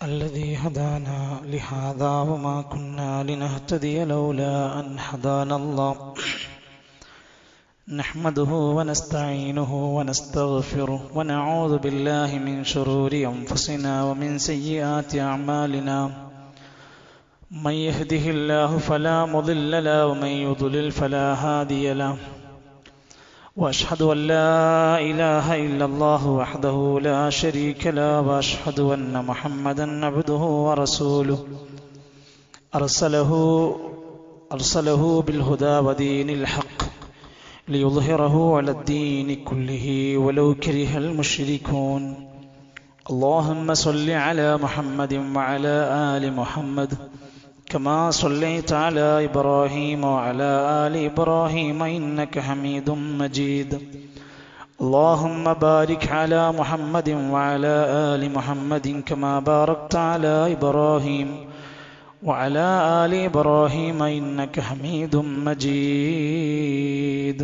الذي هدانا لهذا وما كنا لنهتدي لولا أن هدانا الله نحمده ونستعينه ونستغفره ونعوذ بالله من شرور أنفسنا ومن سيئات أعمالنا من يهده الله فلا مضل له ومن يضلل فلا هادي له وأشهد أن لا إله إلا الله وحده لا شريك له وأشهد أن محمدا عبده ورسوله أرسله بالهدى ودين الحق ليظهره على الدين كله ولو كره المشركون اللهم صل على محمد وعلى آل محمد كما صليت على إبراهيم وعلى آل إبراهيم إنك حميد مجيد اللهم بارك على محمد وعلى آل محمد كما باركت على إبراهيم وعلى آل إبراهيم إنك حميد مجيد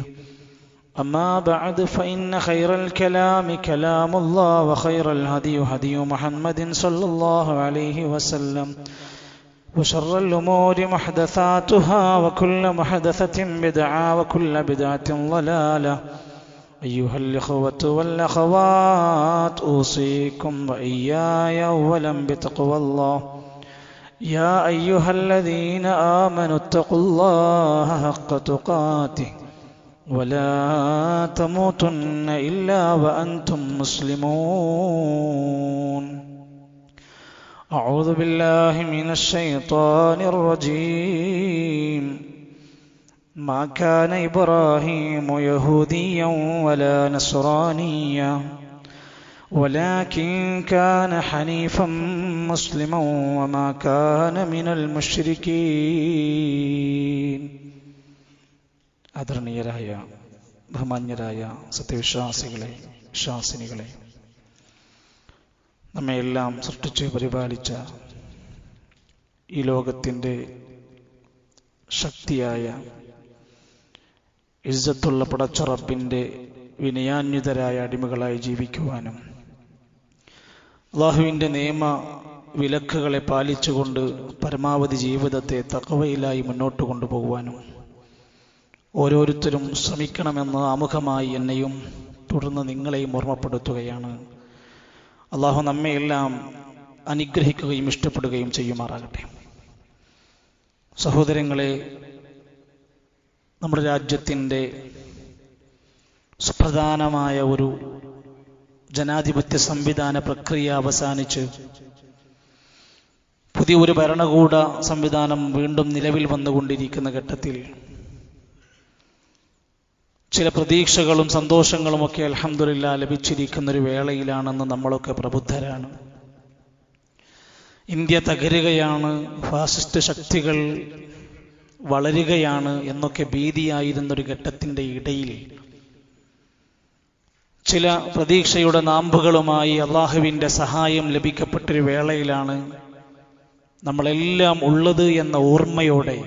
أما بعد فإن خير الكلام كلام الله وخير الهدي هدي محمد صلى الله عليه وسلم وشر الأمور محدثاتها وكل محدثة بدعة وكل بدعة ضلالة أيها الإخوة والأخوات أوصيكم وإياي أولا بتقوى الله يا أيها الذين آمنوا اتقوا الله حق تقاته ولا تموتن إلا وأنتم مسلمون أعوذ بالله من الشيطان الرجيم ما كان إبراهيم يهوديا ولا نصرانيا ولكن كان حنيفا مسلما وما كان من المشركين ആദരണീയരായ ബഹുമാന്യരായ സത്യവിശ്വാസികളെ വിശ്വാസിനികളെ, നമ്മെയെല്ലാം സൃഷ്ടിച്ച് പരിപാലിച്ച ഈ ലോകത്തിൻ്റെ ശക്തിയായ ഇസ്സത്തുള്ള പടച്ച റബ്ബിൻ്റെ വിനയാന്വിതരായ അടിമകളായി ജീവിക്കുവാനും അല്ലാഹുവിൻ്റെ നിയമ വിലക്കുകളെ പാലിച്ചുകൊണ്ട് പരമാവധി ജീവിതത്തെ തഖ്വയിലായി മുന്നോട്ട് കൊണ്ടുപോകുവാനും ഓരോരുത്തരും ശ്രമിക്കണമെന്ന് ആമുഖമായി എന്നെയും തുടർന്ന് നിങ്ങളെയും ഓർമ്മപ്പെടുത്തുകയാണ്. അല്ലാഹു നമ്മെയെല്ലാം അനുഗ്രഹിക്കുകയും ഇഷ്ടപ്പെടുകയും ചെയ്യുമാറാകട്ടെ. സഹോദരങ്ങളെ, നമ്മുടെ രാജ്യത്തിൻ്റെ സുപ്രധാനമായ ഒരു ജനാധിപത്യ സംവിധാന പ്രക്രിയ അവസാനിച്ച് പുതിയൊരു ഭരണകൂട സംവിധാനം വീണ്ടും നിലവിൽ വന്നുകൊണ്ടിരിക്കുന്ന ഘട്ടത്തിൽ ചില പ്രതീക്ഷകളും സന്തോഷങ്ങളുമൊക്കെ അൽഹംദുലില്ലാ ലഭിച്ചിരിക്കുന്നൊരു വേളയിലാണെന്ന് നമ്മളൊക്കെ പ്രബുദ്ധരാണ്. ഇന്ത്യ തകരുകയാണ്, ഫാസിസ്റ്റ് ശക്തികൾ വളരുകയാണ് എന്നൊക്കെ ഭീതിയായിരുന്നൊരു ഘട്ടത്തിൻ്റെ ഇടയിൽ ചില പ്രതീക്ഷയുടെ നാമ്പുകളുമായി അള്ളാഹുവിൻ്റെ സഹായം ലഭിക്കപ്പെട്ടൊരു വേളയിലാണ് നമ്മളെല്ലാം ഉള്ളത് എന്ന ഓർമ്മയോടെ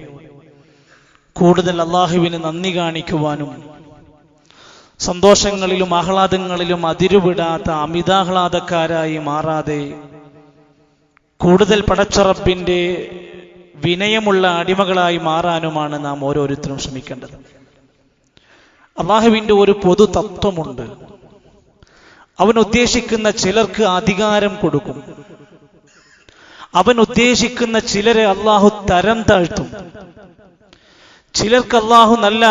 കൂടുതൽ അള്ളാഹുവിന് നന്ദി കാണിക്കുവാനും സന്തോഷങ്ങളിലും ആഹ്ലാദങ്ങളിലും അതിരുവിടാത്ത അമിതാഹ്ലാദക്കാരായി മാറാതെ കൂടുതൽ പടച്ച റബ്ബിൻ്റെ വിനയമുള്ള അടിമകളായി മാറാനുമാണ് നാം ഓരോരുത്തരും ശ്രമിക്കേണ്ടത്. അള്ളാഹുവിൻ്റെ ഒരു പൊതു തത്വമുണ്ട്. അവൻ ഉദ്ദേശിക്കുന്ന ചിലർക്ക് അധികാരം കൊടുക്കും, അവൻ ഉദ്ദേശിക്കുന്ന ചിലരെ അള്ളാഹു തരം താഴ്ത്തും, ചിലർക്ക് അള്ളാഹു നല്ല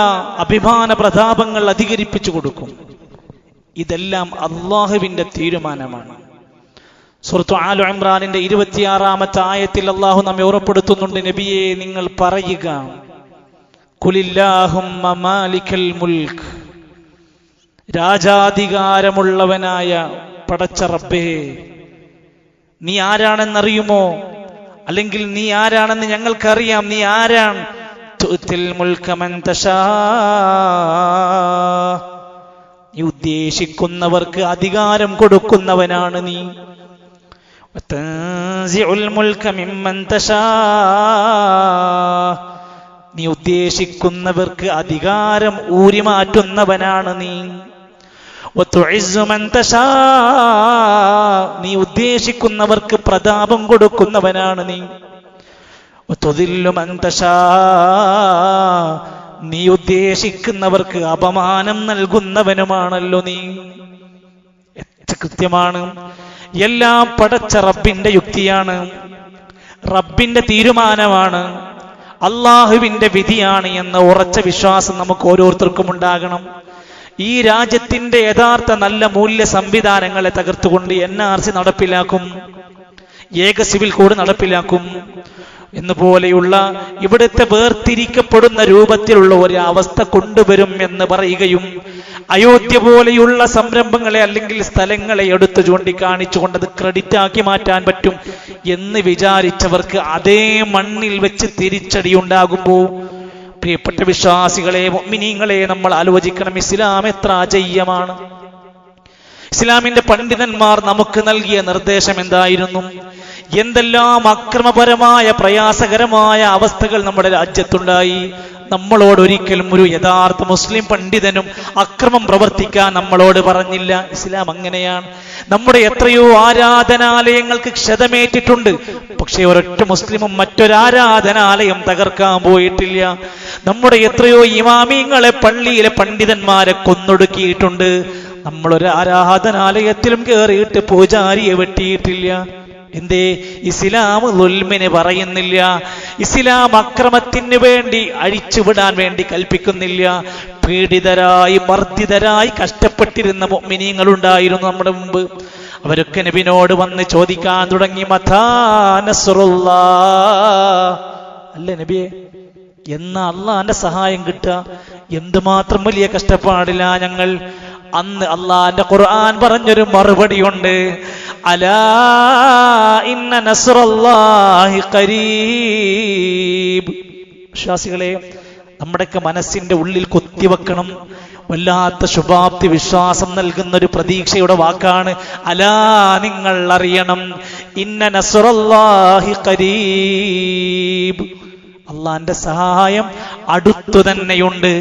അഭിമാന പ്രതാപങ്ങൾ അധികരിപ്പിച്ചു കൊടുക്കും. ഇതെല്ലാം അള്ളാഹുവിൻ്റെ തീരുമാനമാണ്. സൂറത്ത് ആലു ഇംറാനിന്റെ 26-ാമത്തെ ആയത്തിൽ അള്ളാഹു നമ്മെ ഓർമ്മപ്പെടുത്തുന്നുണ്ട്, നബിയെ നിങ്ങൾ പറയുക, ഖുലില്ലാഹുമ്മ മാലിക്കൽ മുൽക്ക്, രാജാധികാരമുള്ളവനായ പടച്ച റബ്ബേ, നീ ആരാണെന്നറിയുമോ? അല്ലെങ്കിൽ നീ ആരാണെന്ന് ഞങ്ങൾക്കറിയാം. നീ ആരാണ്? തുഅ്തിൽ മുൽക മൻ തശാ, നീ ഉദ്ദേശിക്കുന്നവർക്ക് അധികാരം കൊടുക്കുന്നവനാണ് നീ. വതൻസിഉൽ മുൽക മിമ്മൻ തശാ, നീ ഉദ്ദേശിക്കുന്നവർക്ക് അധികാരം ഊരിമാറ്റുന്നവനാണ് നീ. വതുഇസ്സു മൻ തശാ, നീ ഉദ്ദേശിക്കുന്നവർക്ക് പ്രതാപം കൊടുക്കുന്നവനാണ് നീ. വതുദില്ലു മൻ തശാ, നീ ഉദ്ദേശിക്കുന്നവർക്ക് അപമാനം നൽകുന്നവനുമാണല്ലോ നീ. എത്ര കൃത്യമാണ്! എല്ലാം പടച്ച റബ്ബിന്റെ യുക്തിയാണ്, റബ്ബിന്റെ തീരുമാനമാണ്, അള്ളാഹുവിന്റെ വിധിയാണ് എന്ന ഉറച്ച വിശ്വാസം നമുക്ക് ഓരോരുത്തർക്കും ഉണ്ടാകണം. ഈ രാജ്യത്തിന്റെ യഥാർത്ഥ നല്ല മൂല്യ സംവിധാനങ്ങളെ തകർത്തുകൊണ്ട് NRC നടപ്പിലാക്കും, ഏക സിവിൽ കോഡ് നടപ്പിലാക്കും എന്നുപോലെയുള്ള ഇവിടുത്തെ വേർതിരിക്കപ്പെടുന്ന രൂപത്തിലുള്ള ഒരു അവസ്ഥ കൊണ്ടുവരും എന്ന് പറയുകയും അയോധ്യ പോലെയുള്ള സംരംഭങ്ങളെ അല്ലെങ്കിൽ സ്ഥലങ്ങളെ എടുത്തു ചൂണ്ടിക്കാണിച്ചുകൊണ്ട് അത് ക്രെഡിറ്റ് ആക്കി മാറ്റാൻ പറ്റും എന്ന് വിചാരിച്ചവർക്ക് അതേ മണ്ണിൽ വെച്ച് തിരിച്ചടി ഉണ്ടാകുമ്പോൾ, പ്രിയപ്പെട്ട വിശ്വാസികളെ, മുഅ്മിനീങ്ങളെ, നമ്മൾ ആലോചിക്കണം, ഇസ്ലാം എത്ര അജയ്യമാണ്. ഇസ്ലാമിന്റെ പണ്ഡിതന്മാർ നമുക്ക് നൽകിയ നിർദ്ദേശം എന്തായിരുന്നു? എന്തെല്ലാം അക്രമപരമായ പ്രയാസകരമായ അവസ്ഥകൾ നമ്മുടെ രാജ്യത്തുണ്ടായി. നമ്മളോട് ഒരിക്കലും ഒരു യഥാർത്ഥ മുസ്ലിം പണ്ഡിതനും അക്രമം പ്രവർത്തിക്കാൻ നമ്മളോട് പറഞ്ഞില്ല. ഇസ്ലാം അങ്ങനെയാണ്. നമ്മുടെ എത്രയോ ആരാധനാലയങ്ങൾക്ക് ക്ഷതമേറ്റിട്ടുണ്ട്, പക്ഷേ ഒരൊറ്റ മുസ്ലിമും മറ്റൊരാരാധനാലയം തകർക്കാൻ പോയിട്ടില്ല. നമ്മുടെ എത്രയോ ഇമാമിങ്ങളെ, പള്ളിയിലെ പണ്ഡിതന്മാരെ കൊന്നൊടുക്കിയിട്ടുണ്ട്. നമ്മളൊരു ആരാധനാലയത്തിലും കയറിയിട്ട് പൂജാരിയെ വെട്ടിയിട്ടില്ല. എന്തേ? ഇസ്ലാം ദുൽമിനെ പറയുന്നില്ല, ഇസ്ലാം അക്രമത്തിന് വേണ്ടി അഴിച്ചുവിടാൻ വേണ്ടി കൽപ്പിക്കുന്നില്ല. പീഡിതരായി, മർദ്ദിതരായി കഷ്ടപ്പെട്ടിരുന്ന മുഅ്മിനീങ്ങളുണ്ടായിരുന്നു നമ്മുടെ മുമ്പ്. അവരൊക്കെ നബിയോട് വന്ന് ചോദിക്കാൻ തുടങ്ങി, മതാ നസ്റുല്ലാഹ്, അല്ലേ നബിയെ, എന്നാ അള്ളാന്റെ സഹായം കിട്ടുക? എന്തുമാത്രം വലിയ കഷ്ടപ്പാടില്ല ഞങ്ങൾ. അന്ന് അള്ളാന്റെ ഖുർആൻ പറഞ്ഞൊരു മറുപടിയുണ്ട്, അലാ ഇന്ന നസ്റല്ലാഹി ഖരീബ്. വിശ്വാസികളെ, നമ്മുടെയൊക്കെ മനസ്സിന്റെ ഉള്ളിൽ കൊത്തിവെക്കണം. വല്ലാത്ത ശുഭാപ്തി വിശ്വാസം നൽകുന്ന ഒരു പ്രതീക്ഷയുടെ വാക്കാണ്. അലാ, നിങ്ങൾ അറിയണം, ഇന്ന നസ്റല്ലാഹി ഖരീബ്, അള്ളാന്റെ സഹായം അടുത്തു തന്നെയുണ്ട്.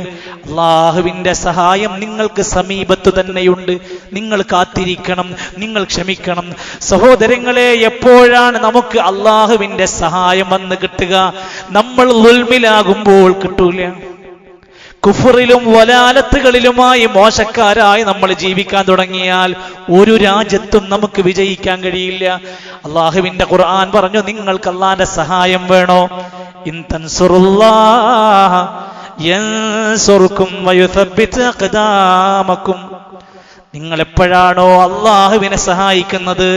അള്ളാഹുവിന്റെ സഹായം നിങ്ങൾക്ക് സമീപത്തു തന്നെയുണ്ട്. നിങ്ങൾ കാത്തിരിക്കണം, നിങ്ങൾ ക്ഷമിക്കണം. സഹോദരങ്ങളെ, എപ്പോഴാണ് നമുക്ക് അള്ളാഹുവിന്റെ സഹായം വന്ന് കിട്ടുക? നമ്മൾ ദുൽമിലാകുമ്പോൾ കിട്ടൂല. കുഫറിലും വലാലത്തുകളിലുമായി മോശക്കാരായി നമ്മൾ ജീവിക്കാൻ തുടങ്ങിയാൽ ഒരു രാജ്യത്തും നമുക്ക് വിജയിക്കാൻ കഴിയില്ല. അള്ളാഹുവിന്റെ ഖുർആൻ പറഞ്ഞു, നിങ്ങൾക്ക് അള്ളാന്റെ സഹായം വേണോ? ഇൻ തൻസുറുല്ലാഹ യൻസുർകും വയുസബ്ബിത് അഖ്ദാമകും. നിങ്ങൾ എപ്പോഴാണോ അള്ളാഹുവിനെ സഹായിക്കുന്നത്,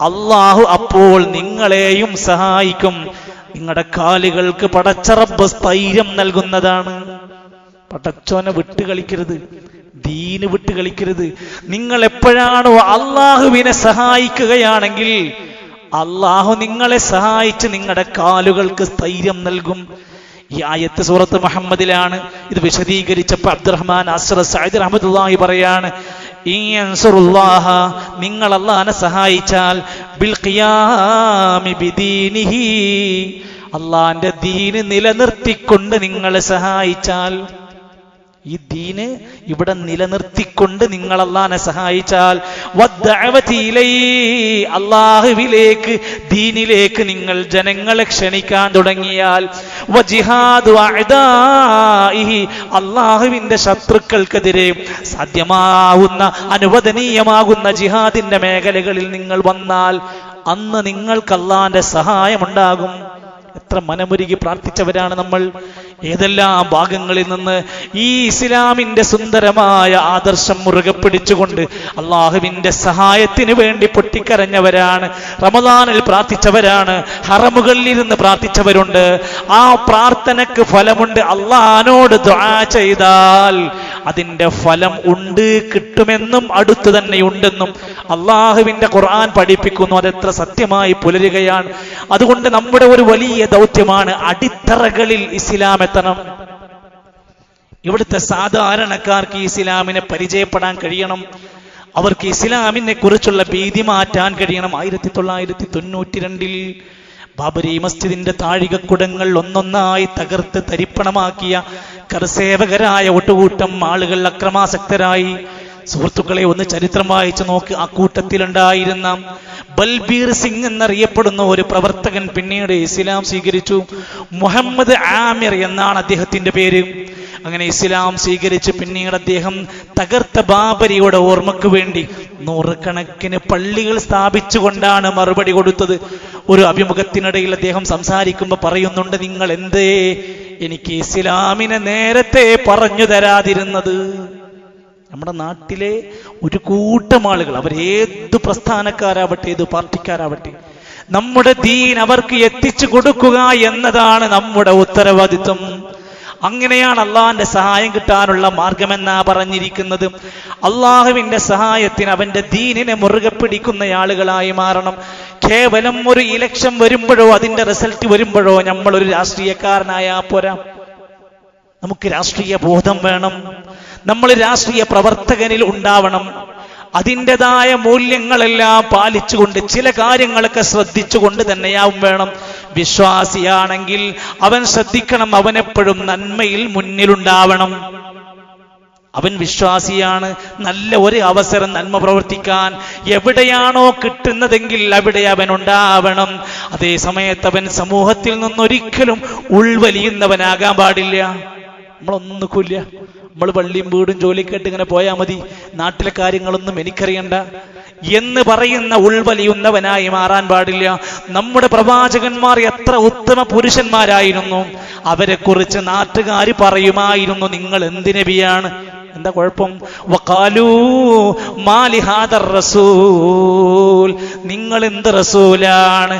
അള്ളാഹു അപ്പോൾ നിങ്ങളെയും സഹായിക്കും. നിങ്ങളുടെ കാലുകൾക്ക് പടച്ച റബ്ബ് സ്ഥൈര്യം നൽകുന്നതാണ്. പടച്ചോനെ വിട്ട് കളിക്കരുത്, ദീന് വിട്ട് കളിക്കരുത്. നിങ്ങൾ എപ്പോഴാണോ അള്ളാഹുവിനെ സഹായിക്കുകയാണെങ്കിൽ അള്ളാഹു നിങ്ങളെ സഹായിച്ച് നിങ്ങളുടെ കാലുകൾക്ക് സ്ഥൈര്യം നൽകും. ഈ ആയത്ത് സൂറത്ത് മുഹമ്മദിലാണ്. ഇത് വിശദീകരിച്ചപ്പോൾ അബ്ദുറഹ്മാൻ അസ്ർ സഅദി റഹ്മത്തുള്ളാഹി പറയാണ്, ഇൻസുറുല്ലാഹ, നിങ്ങൾ അള്ളാഹനെ സഹായിച്ചാൽ, ബിൽ ഖിയാമി ബിദീനിഹി, അള്ളാന്റെ ദീന് നിലനിർത്തിക്കൊണ്ട് നിങ്ങളെ സഹായിച്ചാൽ, ഈ ദീന് ഇവിടെ നിലനിർത്തിക്കൊണ്ട് നിങ്ങൾ അള്ളാഹനെ സഹായിച്ചാൽ, വദ്ദഅവതി ഇലൈഹി, അള്ളാഹുവിലേക്ക്, ദീനിലേക്ക് നിങ്ങൾ ജനങ്ങളെ ക്ഷണിക്കാൻ തുടങ്ങിയാൽ, വജിഹാദു അഅദാഇഹി, അള്ളാഹുവിന്റെ ശത്രുക്കൾക്കെതിരെ സാധ്യമാവുന്ന, അനുവദനീയമാകുന്ന ജിഹാദിന്റെ മേഖലകളിൽ നിങ്ങൾ വന്നാൽ അന്ന് നിങ്ങൾക്ക് അള്ളാന്റെ സഹായമുണ്ടാകും. എത്ര മനമുരുകി പ്രാർത്ഥിച്ചവരാണ് നമ്മൾ. ഏതെല്ലാം ഭാഗങ്ങളിൽ നിന്ന് ഈ ഇസ്ലാമിന്റെ സുന്ദരമായ ആദർശം മുറുകെ പിടിച്ചുകൊണ്ട് അള്ളാഹുവിന്റെ സഹായത്തിന് വേണ്ടി പൊട്ടിക്കരഞ്ഞവരാണ്. റമദാനിൽ പ്രാർത്ഥിച്ചവരാണ്, ഹറമുകളിൽ ഇരുന്ന് പ്രാർത്ഥിച്ചവരുണ്ട്. ആ പ്രാർത്ഥനക്ക് ഫലമുണ്ട്. അള്ളാഹിനോട് ദുആ ചെയ്താൽ അതിന്റെ ഫലം ഉണ്ട്, കിട്ടുമെന്നും അടുത്തു തന്നെ ഉണ്ടെന്നും അള്ളാഹുവിന്റെ ഖുർആൻ പഠിപ്പിക്കുന്നു. അതെത്ര സത്യമായി പുലരുകയാണ്. അതുകൊണ്ട് നമ്മുടെ ഒരു വലിയ ദൗത്യമാണ് അടിത്തറകളിൽ ഇസ്ലാം എത്തണം. ഇവിടുത്തെ സാധാരണക്കാർക്ക് ഇസ്ലാമിനെ പരിചയപ്പെടാൻ കഴിയണം. അവർക്ക് ഇസ്ലാമിനെ കുറിച്ചുള്ള ഭീതി മാറ്റാൻ കഴിയണം. 1992 ബാബരി മസ്ജിദിന്റെ താഴികക്കുടങ്ങൾ ഒന്നൊന്നായി തകർത്ത് തരിപ്പണമാക്കിയ കർസേവകരായ ഒട്ടുകൂട്ടം ആളുകൾ അക്രമാസക്തരായി സുഹൃത്തുക്കളെ, ഒന്ന് ചരിത്രം വായിച്ചു നോക്ക്. ആ കൂട്ടത്തിലുണ്ടായിരുന്ന ബൽബീർ സിംഗ് എന്നറിയപ്പെടുന്ന ഒരു പ്രവർത്തകൻ പിന്നീട് ഇസ്ലാം സ്വീകരിച്ചു. മുഹമ്മദ് ആമിർ എന്നാണ് അദ്ദേഹത്തിന്റെ പേര്. അങ്ങനെ ഇസ്ലാം സ്വീകരിച്ച് പിന്നീട് അദ്ദേഹം തകർത്ത ബാബരിയുടെ ഓർമ്മയ്ക്ക് വേണ്ടി നൂറുകണക്കിന് പള്ളികൾ സ്ഥാപിച്ചുകൊണ്ടാണ് മറുപടി കൊടുത്തത്. ഒരു അഭിമുഖത്തിനിടയിൽ അദ്ദേഹം സംസാരിക്കുമ്പോൾ പറയുന്നുണ്ട്, നിങ്ങൾ എന്തേ എനിക്ക് ഇസ്ലാമിനെ നേരത്തെ പറഞ്ഞു തരാതിരുന്നത്? നമ്മുടെ നാട്ടിലെ ഒരു കൂട്ടം ആളുകൾ, അവരേത് പ്രസ്ഥാനക്കാരാവട്ടെ, ഏത് പാർട്ടിക്കാരാവട്ടെ, നമ്മുടെ ദീൻ അവർക്ക് എത്തിച്ചു കൊടുക്കുക എന്നതാണ് നമ്മുടെ ഉത്തരവാദിത്വം. അങ്ങനെയാണ് അള്ളാഹിന്റെ സഹായം കിട്ടാനുള്ള മാർഗമെന്നാ പറഞ്ഞിരിക്കുന്നത്. അള്ളാഹുവിന്റെ സഹായത്തിന് അവന്റെ ദീനിനെ മുറുകെ പിടിക്കുന്ന ആളുകളായി മാറണം. കേവലം ഒരു ഇലക്ഷൻ വരുമ്പോഴോ അതിന്റെ റിസൾട്ട് വരുമ്പോഴോ നമ്മളൊരു രാഷ്ട്രീയക്കാരനായാ പോരാ. നമുക്ക് രാഷ്ട്രീയ ബോധം വേണം. നമ്മൾ രാഷ്ട്രീയ പ്രവർത്തകനിൽ ഉണ്ടാവണം. അതിൻ്റെതായ മൂല്യങ്ങളെല്ലാം പാലിച്ചുകൊണ്ട് ചില കാര്യങ്ങളൊക്കെ ശ്രദ്ധിച്ചുകൊണ്ട് തന്നെയാവും വേണം. വിശ്വാസിയാണെങ്കിൽ അവൻ ശ്രദ്ധിക്കണം, അവനെപ്പോഴും നന്മയിൽ മുന്നിലുണ്ടാവണം. അവൻ വിശ്വാസിയാണ്, നല്ല ഒരു അവസരം നന്മ പ്രവർത്തിക്കാൻ എവിടെയാണോ കിട്ടുന്നതെങ്കിൽ അവിടെ അവൻ ഉണ്ടാവണം. അതേ സമയത്ത് അവൻ സമൂഹത്തിൽ നിന്നൊരിക്കലും ഉൾവലിയുന്നവനാകാൻ പാടില്ല. നമ്മളൊന്നുമില്ല, നമ്മൾ പള്ളിയും വീടും ജോലിക്കായിട്ട് ഇങ്ങനെ പോയാൽ മതി, നാട്ടിലെ കാര്യങ്ങളൊന്നും എനിക്കറിയണ്ട എന്ന് പറയുന്ന ഉൾവലിയുന്നവനായി മാറാൻ പാടില്ല. നമ്മുടെ പ്രവാചകന്മാർ എത്ര ഉത്തമ പുരുഷന്മാരായിരുന്നു. അവരെ കുറിച്ച് നാട്ടുകാർ പറയുമായിരുന്നു, നിങ്ങൾ എന്ത് നബിയാണ്, എന്താ കുഴപ്പം? വഖാലൂ മാലി ഹാദർ റസൂൽ, നിങ്ങൾ എന്ത് റസൂലാണ്?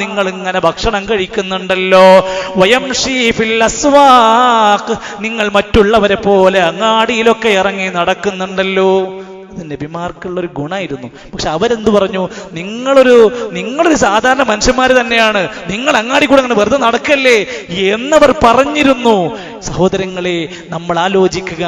നിങ്ങൾ ഇങ്ങനെ ഭക്ഷണം കഴിക്കുന്നുണ്ടല്ലോ. വയംശി ഫിൽ അസ്വാഖ്, നിങ്ങൾ മറ്റുള്ളവരെ പോലെ അങ്ങാടിയിലൊക്കെ ഇറങ്ങി നടക്കുന്നുണ്ടല്ലോ. അത് നബിമാർക്കുള്ളൊരു ഗുണമായിരുന്നു. പക്ഷെ അവരെന്ത് പറഞ്ഞു? നിങ്ങളൊരു സാധാരണ മനുഷ്യന്മാർ തന്നെയാണ്, നിങ്ങൾ അങ്ങാടി കൂടെ അങ്ങനെ വെറുതെ നടക്കല്ലേ എന്നവർ പറഞ്ഞിരുന്നു. സഹോദരങ്ങളെ, നമ്മൾ ആലോചിക്കുക,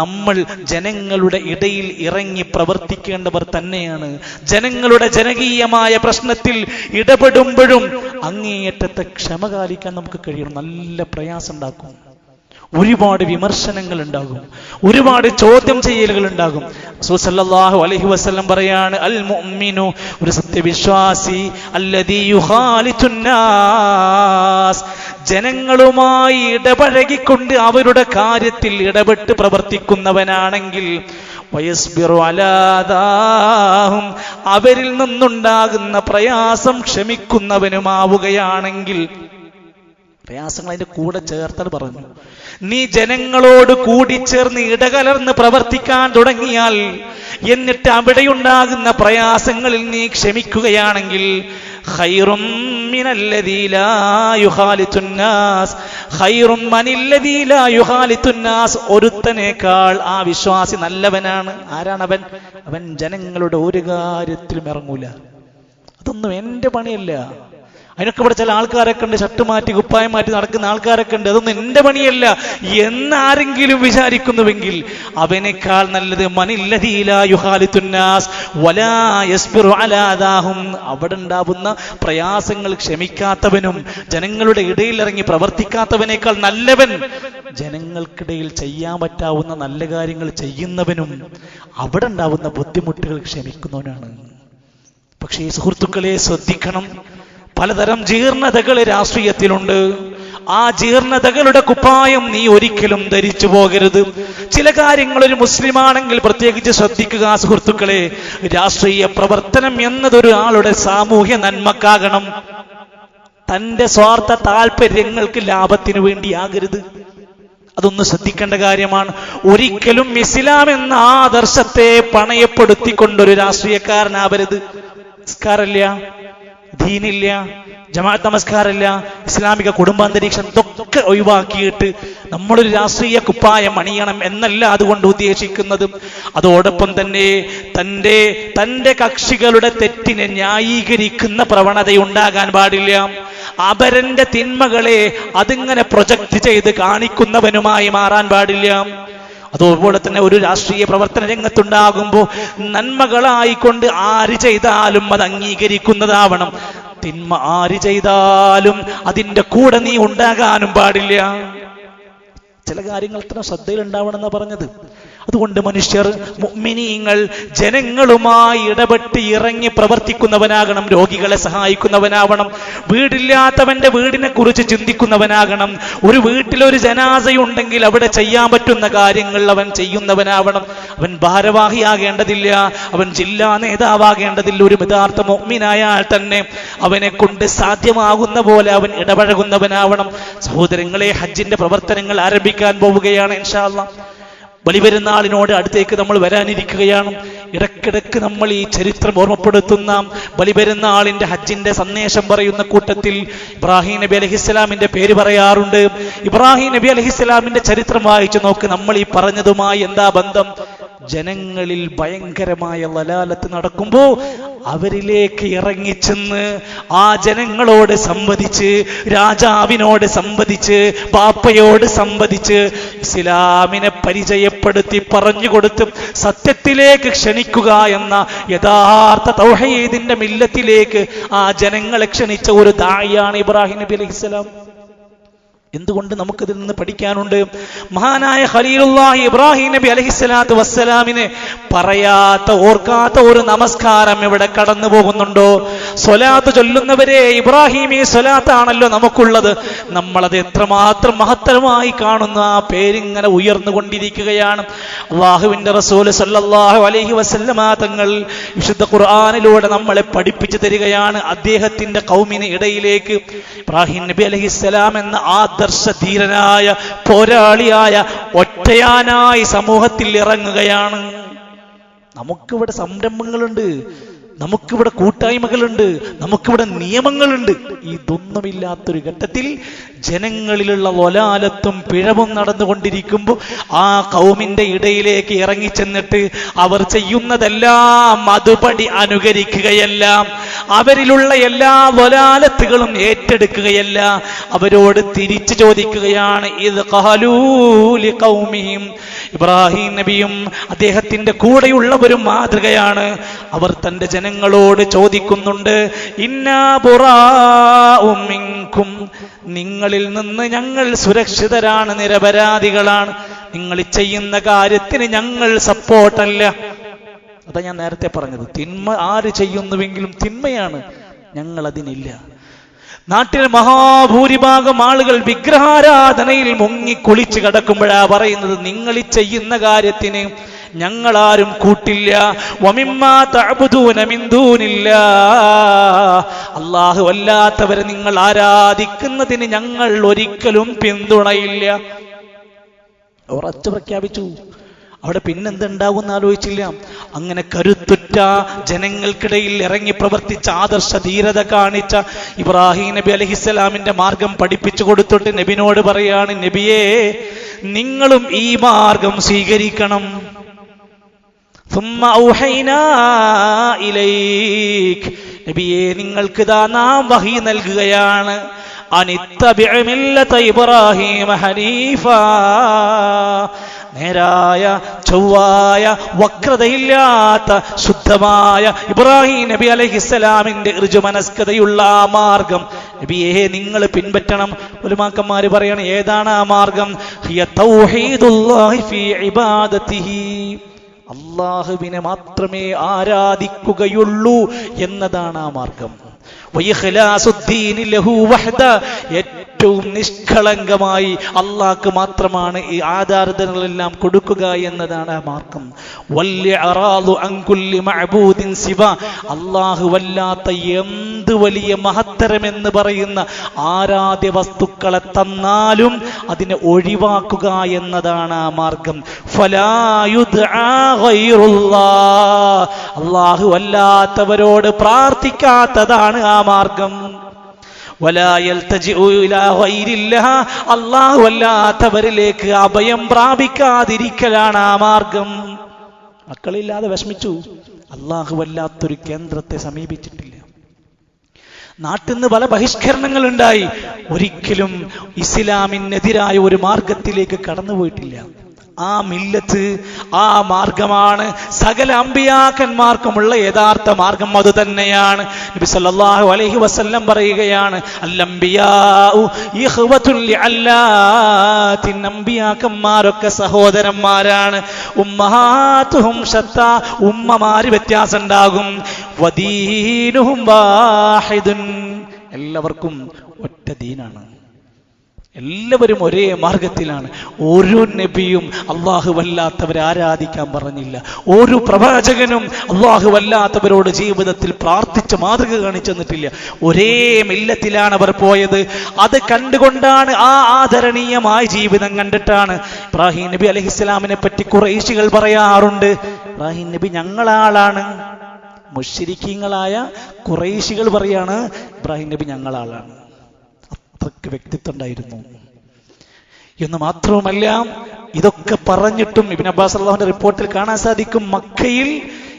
നമ്മൾ ജനങ്ങളുടെ ഇടയിൽ ഇറങ്ങി പ്രവർത്തിക്കേണ്ടവർ തന്നെയാണ്. ജനങ്ങളുടെ ജനകീയമായ പ്രശ്നത്തിൽ ഇടപെടുമ്പോഴും അങ്ങേയറ്റത്തെ ക്ഷമ കാലിക്കാൻ നമുക്ക് കഴിയണം. നല്ല പ്രയാസം ഉണ്ടാക്കും, ഒരുപാട് വിമർശനങ്ങൾ ഉണ്ടാകും, ഒരുപാട് ചോദ്യം ചെയ്യലുകൾ ഉണ്ടാകും. റസൂൽ സല്ലല്ലാഹു അലൈഹി വസല്ലം പറയാണ്, അൽ മുഅ്മിനു, ഒരു സത്യവിശ്വാസി, അല്ലദീ യുഖാലിതുൻ നാസ്, ജനങ്ങളുമായി ഇടപഴകിക്കൊണ്ട് അവരുടെ കാര്യത്തിൽ ഇടപെട്ട് പ്രവർത്തിക്കുന്നവനാണെങ്കിൽ, വയസ്ബിറു അലാ ദാഹും, അവരിൽ നിന്നുണ്ടാകുന്ന പ്രയാസം ക്ഷമിക്കുന്നവനുമാവുകയാണെങ്കിൽ. പ്രയാസങ്ങൾ അതിന്റെ കൂടെ ചേർത്താണ് പറഞ്ഞു. നീ ജനങ്ങളോട് കൂടിച്ചേർന്ന് ഇടകലർന്ന് പ്രവർത്തിക്കാൻ തുടങ്ങിയാൽ, എന്നിട്ട് അവിടെയുണ്ടാകുന്ന പ്രയാസങ്ങളിൽ നീ ക്ഷമിക്കുകയാണെങ്കിൽ, ഖൈറും മിനല്ലദീ ലാ യുഖാലിതുൻ നാസ്, ഖൈറും മനില്ലദീ ലാ യുഖാലിതുൻ നാസ്, ഒരുത്തനേക്കാൾ ആ വിശ്വാസി നല്ലവനാണ്. ആരാണവൻ? അവൻ ജനങ്ങളുടെ ഒരു കാര്യത്തിലും ഇറങ്ങൂല. അതൊന്നും എന്റെ പണിയല്ല. അതിനൊക്കെ ഇവിടെ ചില ആൾക്കാരൊക്കെ ഉണ്ട്, ഷർട്ട് മാറ്റി കുപ്പായം മാറ്റി നടക്കുന്ന ആൾക്കാരൊക്കെ ഉണ്ട്. അതൊന്നും എന്റെ പണിയല്ല എന്നാരെങ്കിലും വിചാരിക്കുന്നുവെങ്കിൽ അവനേക്കാൾ നല്ലത് മനില്ലദീ ലാ യുഖാലിതുൻ നാസ് വലാ യസ്ബിറു അലാ ദാഹും, അവിടെ ഉണ്ടാവുന്ന പ്രയാസങ്ങൾ ക്ഷമിക്കാത്തവനും ജനങ്ങളുടെ ഇടയിൽ ഇറങ്ങി പ്രവർത്തിക്കാത്തവനേക്കാൾ നല്ലവൻ ജനങ്ങൾക്കിടയിൽ ചെയ്യാൻ പറ്റാവുന്ന നല്ല കാര്യങ്ങൾ ചെയ്യുന്നവനും അവിടെ ഉണ്ടാവുന്ന ബുദ്ധിമുട്ടുകൾ ക്ഷമിക്കുന്നവനാണ്. പക്ഷേ സുഹൃത്തുക്കളെ, ശ്രദ്ധിക്കണം, പലതരം ജീർണതകൾ രാഷ്ട്രീയത്തിലുണ്ട്. ആ ജീർണതകളുടെ കുപ്പായം നീ ഒരിക്കലും ധരിച്ചു പോകരുത്. ചില കാര്യങ്ങൾ ഒരു മുസ്ലിമാണെങ്കിൽ പ്രത്യേകിച്ച് ശ്രദ്ധിക്കുക സുഹൃത്തുക്കളെ. രാഷ്ട്രീയ പ്രവർത്തനം എന്നതൊരാളുടെ സാമൂഹ്യ നന്മക്കാകണം, തന്റെ സ്വാർത്ഥ താല്പര്യങ്ങൾക്ക് ലാഭത്തിനു വേണ്ടിയാകരുത്. അതൊന്ന് ശ്രദ്ധിക്കേണ്ട കാര്യമാണ്. ഒരിക്കലും ഇസ്ലാം എന്ന ആദർശത്തെ പണയപ്പെടുത്തിക്കൊണ്ടൊരു രാഷ്ട്രീയക്കാരനാവരുത്. നിസ്കാരമില്ല, ദീനില്ല, ജമാഅത്ത് നമസ്കാരമില്ല, ഇസ്ലാമിക കുടുംബാന്തരീക്ഷം, ഇതൊക്കെ ഒഴിവാക്കിയിട്ട് നമ്മളൊരു രാഷ്ട്രീയ കുപ്പായം അണിയണം എന്നല്ല അതുകൊണ്ട് ഉദ്ദേശിക്കുന്നത്. അതോടൊപ്പം തന്നെ തന്റെ കക്ഷികളുടെ തെറ്റിനെ ന്യായീകരിക്കുന്ന പ്രവണതയുണ്ടാകാൻ പാടില്ല. അപരന്റെ തിന്മകളെ അതിങ്ങനെ പ്രൊജക്ട് ചെയ്ത് കാണിക്കുന്നവനുമായി മാറാൻ പാടില്ല. അതുപോലെ തന്നെ ഒരു രാഷ്ട്രീയ പ്രവർത്തന രംഗത്തുണ്ടാകുമ്പോൾ നന്മകളായിക്കൊണ്ട് ആര് ചെയ്താലും അത് അംഗീകരിക്കുന്നതാവണം. തിന്മ ആര് ചെയ്താലും അതിൻ്റെ കൂടെ നീ ഉണ്ടാകാനും പാടില്ല. ചില കാര്യങ്ങൾ അത്ര ശ്രദ്ധയിൽ ഉണ്ടാവണമെന്നാണ് പറഞ്ഞത്. അതുകൊണ്ട് മനുഷ്യർ, മുഅ്മിനീങ്ങൾ ജനങ്ങളുമായി ഇടപെട്ട് ഇറങ്ങി പ്രവർത്തിക്കുന്നവനാകണം, രോഗികളെ സഹായിക്കുന്നവനാവണം, വീടില്ലാത്തവന്റെ വീടിനെ കുറിച്ച് ചിന്തിക്കുന്നവനാകണം, ഒരു വീട്ടിലൊരു ജനാസയുണ്ടെങ്കിൽ അവിടെ ചെയ്യാൻ പറ്റുന്ന കാര്യങ്ങൾ അവൻ ചെയ്യുന്നവനാവണം. അവൻ ഭാരവാഹിയാകേണ്ടതില്ല, അവൻ ജില്ലാ നേതാവാകേണ്ടതില്ല. ഒരു യഥാർത്ഥ മുഅ്മിനായാൽ തന്നെ അവനെ കൊണ്ട് സാധ്യമാകുന്ന പോലെ അവൻ ഇടപഴകുന്നവനാവണം. സഹോദരങ്ങളെ, ഹജ്ജിന്റെ പ്രവർത്തനങ്ങൾ ആരംഭിക്കാൻ പോവുകയാണ് ഇൻഷാ അല്ലാഹ്. ബലിപെരുന്നാളിനോട് അടുത്തേക്ക് നമ്മൾ വരാനിരിക്കുകയാണ്. ഇടക്കിടക്ക് നമ്മൾ ഈ ചരിത്രം ഓർമ്മപ്പെടുത്തുന്ന ബലിപെരുന്നാളിന്റെ ഹജ്ജിന്റെ സന്ദേശം പറയുന്ന കൂട്ടത്തിൽ ഇബ്രാഹിം നബി അലൈഹിസ്സലാമിന്റെ പേര് പറയാറുണ്ട്. ഇബ്രാഹിം നബി അലൈഹിസ്സലാമിന്റെ ചരിത്രം വായിച്ചു നോക്ക്. നമ്മൾ ഈ പറഞ്ഞതുമായി എന്താ ബന്ധം? ജനങ്ങളിൽ ഭയങ്കരമായ ലലാലത്ത് നടക്കുമ്പോൾ അവരിലേക്ക് ഇറങ്ങിച്ചെന്ന് ആ ജനങ്ങളോട് സംവദിച്ച്, രാജാവിനോട് സംവദിച്ച്, പാപ്പയോട് സംവദിച്ച്, ഇസ്ലാമിനെ പരിചയപ്പെടുത്തി പറഞ്ഞുകൊടുത്ത് സത്യത്തിലേക്ക് ക്ഷണിക്കുക എന്ന യഥാർത്ഥ തൗഹീദിന്റെ മില്ലത്തിലേക്ക് ആ ജനങ്ങളെ ക്ഷണിച്ച ഒരു ദാഇയാണ് ഇബ്രാഹിം നബി അലൈഹിസ്സലാം. എന്തുകൊണ്ട് നമുക്കിതിൽ നിന്ന് പഠിക്കാനുണ്ട്. മഹാനായ ഖലീലുള്ളാഹി ഇബ്രാഹിം നബി അലൈഹിസ്സലാത്തു വസ്സലാമിനെ പറയാത്ത, ഓർക്കാത്ത ഒരു നമസ്കാരം ഇവിടെ കടന്നു പോകുന്നുണ്ടോ? സ്വലാത്ത് ചൊല്ലുന്നവരെ, ഇബ്രാഹിമി സ്വലാത്താണല്ലോ നമുക്കുള്ളത്. നമ്മളത് എത്രമാത്രം മഹത്തരമായി കാണുന്ന ആ പേരിങ്ങനെ ഉയർന്നുകൊണ്ടിരിക്കുകയാണ്. അല്ലാഹുവിന്റെ റസൂൽ സല്ലല്ലാഹു അലൈഹി വസല്ലമ തങ്ങൾ വിശുദ്ധ ഖുർആനിലൂടെ നമ്മളെ പഠിപ്പിച്ചു തരികയാണ്. അദ്ദേഹത്തിന്റെ ഖൗമിന് ഇടയിലേക്ക് ഇബ്രാഹിം നബി അലൈഹിസ്സലാം എന്ന ആദർശധീരനായ, പോരാളിയായ, ഒറ്റയാനായി സമൂഹത്തിൽ ഇറങ്ങുകയാണ്. നമുക്കിവിടെ സംരംഭങ്ങളുണ്ട്, നമുക്കിവിടെ കൂട്ടായ്മകളുണ്ട്, നമുക്കിവിടെ നിയമങ്ങളുണ്ട്. ഇതൊന്നുമില്ലാത്തൊരു ഘട്ടത്തിൽ ജനങ്ങളിലുള്ള വലാലത്തും പിഴവും നടന്നുകൊണ്ടിരിക്കുമ്പോൾ ആ ഖൗമിന്റെ ഇടയിലേക്ക് ഇറങ്ങിച്ചെന്നിട്ട് അവർ ചെയ്യുന്നതെല്ലാം അതുപടി അനുകരിക്കുകയല്ല, അവരിലുള്ള എല്ലാ വലാലത്തുകളും ഏറ്റെടുക്കുകയല്ല, അവരോട് തിരിച്ചു ചോദിക്കുകയാണ്. ഇത് ഖാലൂ ലിഖൗമിഹിം, ഇബ്രാഹിം നബിയും അദ്ദേഹത്തിന്റെ കൂടെയുള്ളവരും മാതൃകയാണ്. അവർ തന്റെ ജനങ്ങളോട് ചോദിക്കുന്നുണ്ട്, ഇന്നാ ബുറാഉം മിൻകും, നിങ്ങളിൽ നിന്ന് ഞങ്ങൾ സുരക്ഷിതരാണ്, നിരപരാധികളാണ്, നിങ്ങൾ ചെയ്യുന്ന കാര്യത്തിന് ഞങ്ങൾ സപ്പോർട്ടല്ല. അതാ ഞാൻ നേരത്തെ പറഞ്ഞത്, തിന്മ ആര് ചെയ്യുന്നുവെങ്കിലും തിന്മയാണ്, ഞങ്ങൾ അതിനില്ല. നാട്ടിൽ മഹാഭൂരിഭാഗം ആളുകൾ വിഗ്രഹാരാധനയിൽ മുങ്ങി കുളിച്ച് കിടക്കുമ്പോഴാ പറയുന്നത്, നിങ്ങൾ ഈ ചെയ്യുന്ന കാര്യത്തിന് ഞങ്ങളാരും കൂട്ടില്ല. വമിമ്മാ തഅബുദൂന മിൻ ദൂനില്ലാഹ്, അല്ലാഹു അല്ലാത്തവരെ നിങ്ങൾ ആരാധിക്കുന്നതിന് ഞങ്ങൾ ഒരിക്കലും പിന്തുണയില്ല. ഉറച്ചു പ്രഖ്യാപിച്ചു. അവിടെ പിന്നെന്തുണ്ടാകുമെന്ന് ആലോചിച്ചില്ല. അങ്ങനെ കരുത്തുറ്റ ജനങ്ങൾക്കിടയിൽ ഇറങ്ങി പ്രവർത്തിച്ച, ആദർശ ധീരത കാണിച്ച ഇബ്രാഹിം നബി അലൈഹിസ്സലാമിന്റെ മാർഗം പഠിപ്പിച്ചു കൊടുത്തിട്ട് നബിനോട് പറയാണ്, നബിയേ നിങ്ങളും ഈ മാർഗം സ്വീകരിക്കണം. നബിയെ നിങ്ങൾക്ക് ദാ നാം വഹി നൽകുകയാണ്, അനിത്തബിഅ മില്ലത ഇബ്രാഹിം ഹനീഫാ, നേരായ ചൊവ്വായ വക്രതയില്ലാത്ത ശുദ്ധമായ ഇബ്രാഹിം നബി അലൈഹിസ്സലാമിന്റെ ഋജുമനസ്കതയുള്ള ആ മാർഗം നബിയെ നിങ്ങൾ പിൻപറ്റണം. ഉലമാക്കന്മാര് പറയാണ്, ഏതാണ് ആ മാർഗം? ഹിയ തൗഹീദുല്ലാഹി ഫീ ഇബാദതിഹി, അല്ലാഹുവിനെ മാത്രമേ ആരാധിക്കുകയുള്ളൂ എന്നതാണ് ആ മാർഗം. വഇഖ്ലാസുദ്ദീനി ലഹു വഹദ, ഏറ്റവും നിഷ്കളങ്കമായി അല്ലാഹ്ക്ക് മാത്രമാണ് ഈ ആരാധനകളെല്ലാം കൊടുക്കുക എന്നതാണ് ആ മാർഗം. വൽഇറാദു അൻ കുല്ലി മഅബൂദിൻ സിവ, അല്ലാഹുവല്ലാത്ത എന്ത് വലിയ മഹത്തരമെന്ന് പറയുന്ന ആരാധ്യ വസ്തുക്കളെ തന്നാലും അതിനെ ഒഴിവാക്കുക എന്നതാണ് ആ മാർഗം. ഫലാ യുദ്ആ ഗൈറുല്ലാഹ്, അല്ലാഹു അല്ലാത്തവരോട് പ്രാർത്ഥിക്കാത്തതാണ് ആ മാർഗം. വലാ യൽതജിഉ ഇലാ ഗൈരില്ലാഹ്, അല്ലാഹു അല്ലാത്തവരിലേക്ക് അഭയം പ്രാപിക്കാതിരിക്കലാണ് ആ മാർഗം. മക്കളില്ലാതെ വിഷമിച്ചു, അല്ലാഹു അല്ലാത്തൊരു കേന്ദ്രത്തെ സമീപിച്ചിട്ടില്ല. നാട്ടിൽ നിന്ന് പല ബഹിഷ്കരണങ്ങൾ ഉണ്ടായി, ഒരിക്കലും ഇസ്ലാമിനെതിരായ ഒരു മാർഗത്തിലേക്ക് കടന്നുപോയിട്ടില്ല. ആ മില്ലത്ത്, ആ മാർഗമാണ് സകല അമ്പിയാക്കന്മാർക്കുമുള്ള യഥാർത്ഥ മാർഗം. അത് തന്നെയാണ് നബി സല്ലല്ലാഹു അലൈഹി വസല്ലം പറയുകയാണ്, അൽ-അംബിയാഉ ഇഖ്വത്തുൽ ലിഅല്ലാത്തിൻ, അമ്പിയാക്കന്മാരൊക്കെ സഹോദരന്മാരാണ്. ഉമ്മഹാതുഹും ശത്താ, ഉമ്മമാര് വ്യത്യാസം ഉണ്ടാകും. വദീനുഹും വാഹിദുൻ, എല്ലാവർക്കും ഒറ്റ ദീനാണ്, എല്ലാവരും ഒരേ മാർഗത്തിലാണ്. ഓരോ നബിയും അല്ലാഹുവല്ലാത്തവരെ ആരാധിക്കാൻ പറഞ്ഞില്ല. ഓരോ പ്രവാചകനും അല്ലാഹുവല്ലാത്തവരോട് ജീവിതത്തിൽ പ്രാർത്ഥിച്ച് മാതൃക കാണിച്ചു തന്നിട്ടില്ല. ഒരേ മില്ലത്തിലാണ് അവർ പോയത്. അത് കണ്ടുകൊണ്ടാണ്, ആ ആദരണീയമായ ജീവിതം കണ്ടിട്ടാണ് ഇബ്രാഹിം നബി അലൈഹിസ്സലാമിനെ പറ്റി ഖുറൈശികൾ പറയാറുണ്ട്, ഇബ്രാഹിം നബി ഞങ്ങളാളാണ്. മുശ്രിക്കീങ്ങളായ ഖുറൈശികൾ പറയാണ്, ഇബ്രാഹിം നബി ഞങ്ങളാളാണ്. അത്രയ്ക്ക് വ്യക്തിത്വം ഉണ്ടായിരുന്നു എന്ന് മാത്രവുമല്ല, ഇതൊക്കെ പറഞ്ഞിട്ടും ഇബ്നു അബ്ബാസ് റളിയല്ലാഹുവിന്റെ റിപ്പോർട്ടിൽ കാണാൻ സാധിക്കും, മക്കയിൽ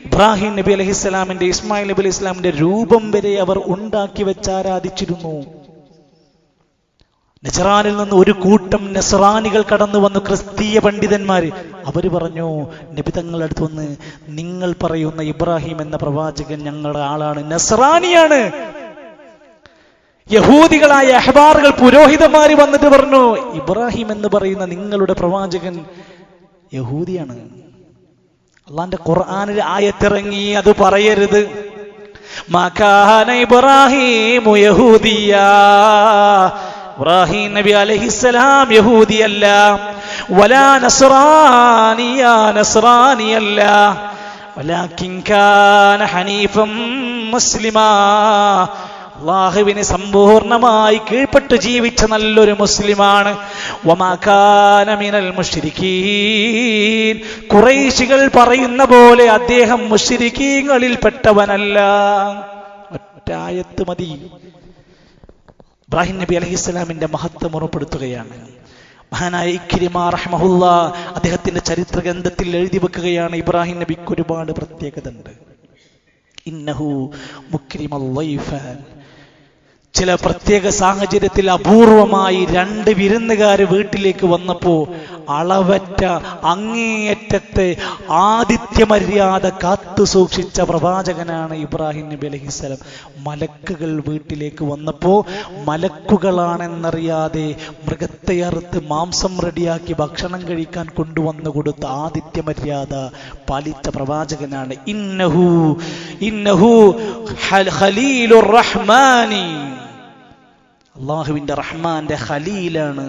ഇബ്രാഹിം നബി അലൈഹിസ്സലാമിന്റെ, ഇസ്മായിൽ നബി അലൈഹി സ്വലാമിന്റെ രൂപം വരെ അവർ ഉണ്ടാക്കി വെച്ച് ആരാധിച്ചിരുന്നു. നജറാനിൽ നിന്ന് ഒരു കൂട്ടം നസ്രാനികൾ കടന്നു വന്നു, ക്രിസ്തീയ പണ്ഡിതന്മാര്. അവര് പറഞ്ഞു, നബി തങ്ങളുടെ അടുത്ത് വന്ന്, നിങ്ങൾ പറയുന്ന ഇബ്രാഹിം എന്ന പ്രവാചകൻ ഞങ്ങളുടെ ആളാണ്, നസ്രാനിയാണ്. യഹൂദികളായ അഹ്ബാറുകൾ, പുരോഹിതന്മാര് വന്നിട്ട് പറഞ്ഞു, ഇബ്രാഹിം എന്ന് പറയുന്ന നിങ്ങളുടെ പ്രവാചകൻ യഹൂദിയാണ്. അള്ളാന്റെ ഖുർആനിൽ ആയത്തിറങ്ങി, അത് പറയരുത്. മാ കാന ഇബ്രാഹീമു യഹൂദിയാ, ഇബ്രാഹിം നബി അലൈഹിസ്സലാം യഹൂദിയല്ല. വലാ നസ്രാനിയാ, നസ്രാനിയല്ല. വലാകിൻ കാന ഹനീഫൻ മുസ്ലിമാ, അല്ലാഹുവിനെ സമ്പൂർണമായി കീഴ്പ്പെട്ട് ജീവിച്ച നല്ലൊരു മുസ്ലിമാണ്. വമാ കാന മിനൽ മുശ്രിക്കീൻ, ഖുറൈശികൾ പറയുന്ന പോലെ അദ്ദേഹം മുശ്രിക്കീങ്ങളിൽ പെട്ടവനല്ല. ഒറ്റ ആയത്ത് മതി ഇബ്രാഹിം നബി അലൈഹിസ്സലാമിന്റെ മഹത്വം ഉറപ്പെടുത്തുകയാണ്. മഹാനായ ഇക്രിമ റഹ്മഹുല്ലാ അദ്ദേഹത്തിന്റെ ചരിത്ര ഗ്രന്ഥത്തിൽ എഴുതി വെക്കുകയാണ്, ഇബ്രാഹിം നബിക്ക് ഒരുപാട് പ്രത്യേകത ഉണ്ട്. ഇന്നഹു മുക്രിമൽ ളൈഫാൻ, ചില പ്രത്യേക സാഹചര്യത്തിൽ അപൂർവമായി 2 വിരുന്നുകാര് വീട്ടിലേക്ക് വന്നപ്പോ അളവറ്റ അങ്ങേയറ്റത്തെ ആതിഥ്യമര്യാദ കാത്തു സൂക്ഷിച്ച പ്രവാചകനാണ് ഇബ്രാഹിം നബി അലൈഹിസ്സലാം. മലക്കുകൾ വീട്ടിലേക്ക് വന്നപ്പോ മലക്കുകളാണെന്നറിയാതെ മൃഗത്തെ അറുത്ത് മാംസം റെഡിയാക്കി ഭക്ഷണം കഴിക്കാൻ കൊണ്ടുവന്നു കൊടുത്ത ആതിഥ്യമര്യാദ പാലിച്ച പ്രവാചകനാണ്. ഇന്നഹു ഖലീലുർ റഹ്മാനി, അല്ലാഹുവിന്റെ റഹ്മാന്റെ ഖലീലാണ്.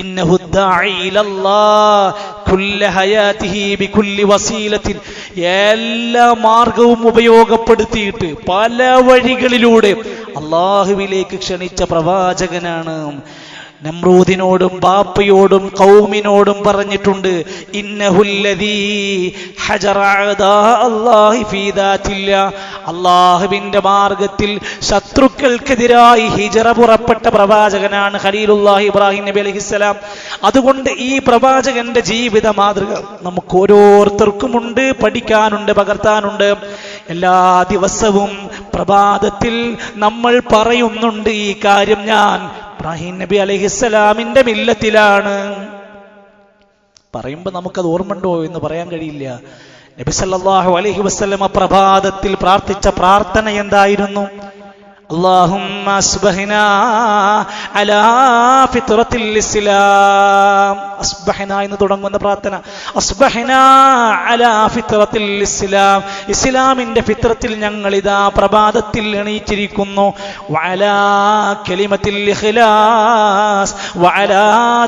ഇന്നഹു ദാഇ ഇലല്ലാഹ് കുല്ല ഹയാതിഹി ബികുല്ലി വസീലത്തിൻ, എല്ലാ മാർഗവും ഉപയോഗപ്പെടുത്തിയിട്ട് പല വഴികളിലൂടെ അല്ലാഹുവിലേക്ക് ക്ഷണിച്ച പ്രവാചകനാണ്. നമ്രൂദിനോടും ബാപ്പയോടും ഖൗമിനോടും പറഞ്ഞിട്ടുണ്ട്, ഇന്നഹുല്ലദീ ഹജറ അദാ അല്ലാഹി ഫീ ദാതില്ലാ, അല്ലാഹുവിന്റെ മാർഗത്തിൽ ശത്രുക്കൾക്കെതിരായി ഹിജറ പുറപ്പെട്ട പ്രവാചകനാണ് ഖലീലുല്ലാഹി ഇബ്രാഹിം നബി അലൈഹിസ്സലാം. അതുകൊണ്ട് ഈ പ്രവാചകന്റെ ജീവിത മാതൃക നമുക്ക് ഓരോരുത്തർക്കുമുണ്ട്, പഠിക്കാനുണ്ട്, പകർത്താനുണ്ട്. എല്ലാ ദിവസവും പ്രഭാതത്തിൽ നമ്മൾ പറയുന്നുണ്ട് ഈ കാര്യം, ഞാൻ ഇബ്രാഹിം നബി അലൈഹിസ്സലാമിന്റെ മില്ലത്തിലാണ്. പറയുമ്പോൾ നമുക്കത് ഓർമ്മണ്ടോ എന്ന് പറയാൻ കഴിയില്ല. നബി സല്ലല്ലാഹു അലൈഹി വസല്ലമ പ്രഭാതത്തിൽ പ്രാർത്ഥിച്ച പ്രാർത്ഥന എന്തായിരുന്നു? اللهم أصبحنا على فطرة الإسلام. أصبحنا എന്ന് തുടങ്ങുന്ന പ്രാർത്ഥന, أصبحنا على فطرة الإسلام, ഇസ്ലാമിന്റെ ഫിത്രത്തിൽ ഞങ്ങൾ ഇതാ പ്രഭാതത്തിൽ എണീറ്റിരിക്കുന്നു. وعلى كلمة الإخلاص وعلى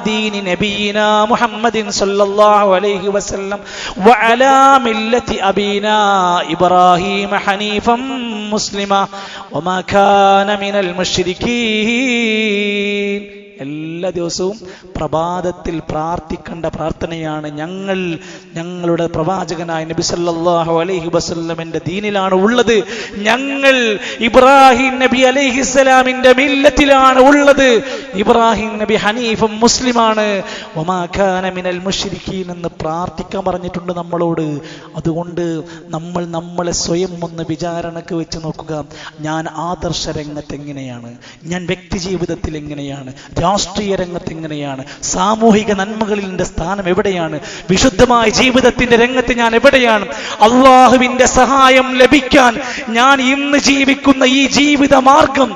دين نبينا محمد صلى الله عليه وسلم وعلى ملة أبينا إبراهيم حنيفا مسلما وما كان من المشركين. എല്ലാ ദിവസവും പ്രഭാതത്തിൽ പ്രാർത്ഥിക്കേണ്ട പ്രാർത്ഥനയാണ്. ഞങ്ങളുടെ പ്രവാചകനായ നബി സല്ലല്ലാഹു അലൈഹി വസല്ലമിന്റെ ദീനിലാണ് ഉള്ളത്. ഞങ്ങൾ ഇബ്രാഹിം നബി അലൈഹിസ്സലാമിന്റെ മില്ലത്തിലാണ് ഉള്ളത്. ഇബ്രാഹിം നബി ഹനീഫും മുസ്ലിമാണ്. വമാ കാന മിനൽ മുശ്രിക്കീൻ എന്ന് പ്രാർത്ഥിക്കാൻ പറഞ്ഞിട്ടുണ്ട് നമ്മളോട്. അതുകൊണ്ട് നമ്മളെ സ്വയം ഒന്ന് വിചാരണക്ക് വെച്ച് നോക്കുക. ഞാൻ ആദർശ രംഗത്ത് എങ്ങനെയാണ്, ഞാൻ വ്യക്തി ജീവിതത്തിൽ എങ്ങനെയാണ്, രാഷ്ട്രീയ രംഗത്ത് എങ്ങനെയാണ്, സാമൂഹിക നന്മകളിൽ എൻ്റെ സ്ഥാനം എവിടെയാണ്, വിശുദ്ധമായ ജീവിതത്തിന്റെ രംഗത്ത് ഞാൻ എവിടെയാണ്, അള്ളാഹുവിന്റെ സഹായം ലഭിക്കാൻ ഞാൻ ഇന്ന് ജീവിക്കുന്ന ഈ ജീവിത മാർഗം